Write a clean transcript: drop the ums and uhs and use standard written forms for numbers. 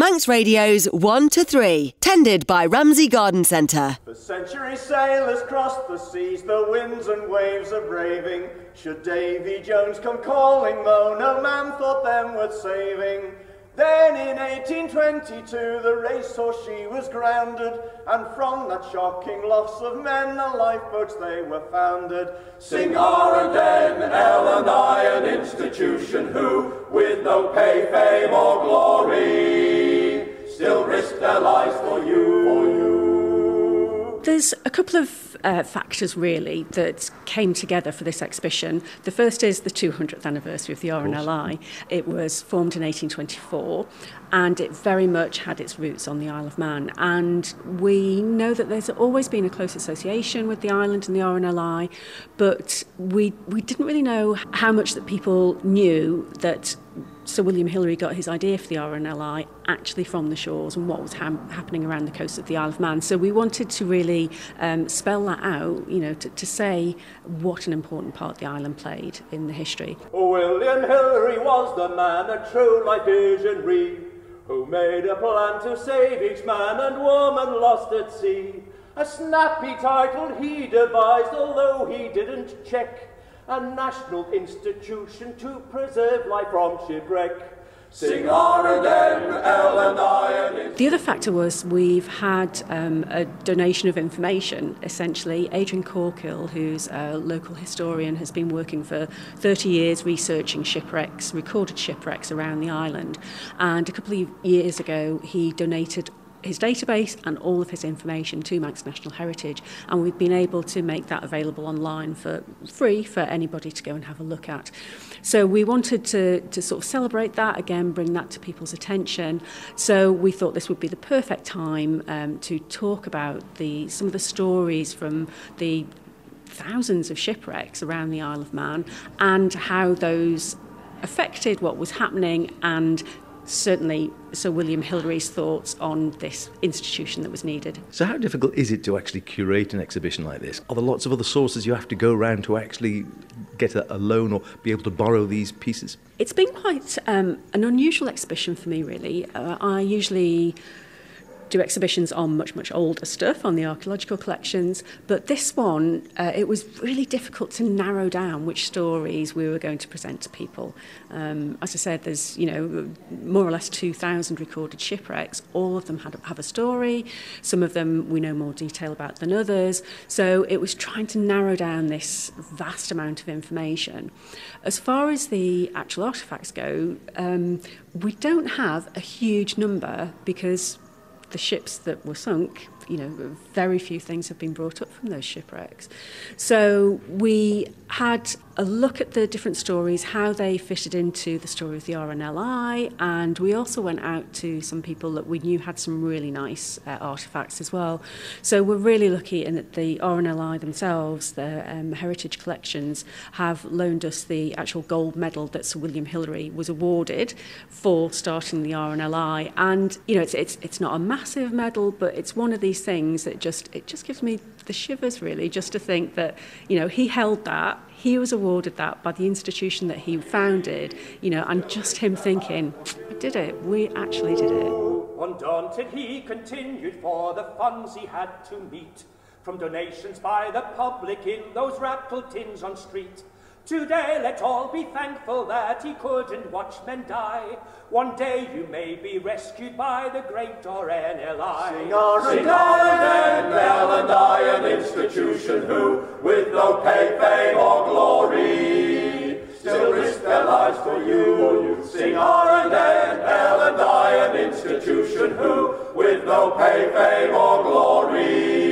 Manx Radio's 1 to 3, tended by Ramsey Garden Centre. For centuries sailors crossed the seas, the winds and waves are braving. Should Davy Jones come calling, though no man thought them worth saving. Then in 1822 the racehorse she was grounded, and from that shocking loss of men the lifeboats they were founded. Sing RNLI, an institution who, with no pay, fame or glory, still risk their lives for you. There's a couple of factors really that came together for this exhibition. The first is the 200th anniversary of the RNLI. It was formed in 1824 and it very much had its roots on the Isle of Man. And we know that there's always been a close association with the island and the RNLI, but we didn't really know how much that people knew that Sir William Hillary got his idea for the RNLI actually from the shores and what was happening around the coast of the Isle of Man. So we wanted to really spell that out, you know, to say what an important part the island played in the history. William Hillary was the man, a true life visionary, who made a plan to save each man and woman lost at sea. A snappy title he devised, although he didn't check. A national institution to preserve life from shipwreck. Sing RNLI. The other factor was we've had a donation of information, essentially. Adrian Corkill, who's a local historian, has been working for 30 years researching shipwrecks, recorded shipwrecks around the island. And a couple of years ago, he donated his database and all of his information to Manx National Heritage, and we've been able to make that available online for free for anybody to go and have a look at. So we wanted to sort of celebrate that again, bring that to people's attention. So we thought this would be the perfect time to talk about some of the stories from the thousands of shipwrecks around the Isle of Man and how those affected what was happening, and certainly Sir William Hillary's thoughts on this institution that was needed. So how difficult is it to actually curate an exhibition like this? Are there lots of other sources you have to go around to actually get a loan or be able to borrow these pieces? It's been quite an unusual exhibition for me, really. I usually do exhibitions on much older stuff, on the archaeological collections, but this one, it was really difficult to narrow down which stories we were going to present to people. As I said, there's more or less 2,000 recorded shipwrecks. All of them have a story. Some of them we know more detail about than others. So it was trying to narrow down this vast amount of information. As far as the actual artefacts go, we don't have a huge number because the ships that were sunk, very few things have been brought up from those shipwrecks. So we had a look at the different stories, how they fitted into the story of the RNLI, and we also went out to some people that we knew had some really nice artefacts as well. So we're really lucky in that the RNLI themselves, their heritage collections, have loaned us the actual gold medal that Sir William Hillary was awarded for starting the RNLI. And it's not a massive medal, but it's one of these things that just gives me the shivers, really, just to think that he held that. He was awarded that by the institution that he founded, and just him thinking, I did it, we actually did it. Undaunted he continued for the funds he had to meet, from donations by the public in those rattled tins on street. Today let all be thankful that he couldn't watch men die. One day you may be rescued by the great RNLI. Sing RNLI, an institution who, with no pay, fame or glory, still risk their lives for you. Sing RNLI, an institution who, with no pay, fame or glory,